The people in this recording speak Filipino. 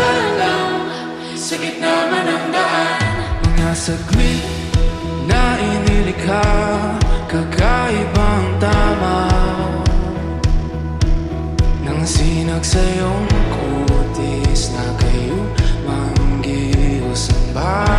ka lang sa gitna man ng daan. Mga saglit na inilikha, kakaibang tamaw ng sinag sa iyong kutis na kayo manggihos ang bahay.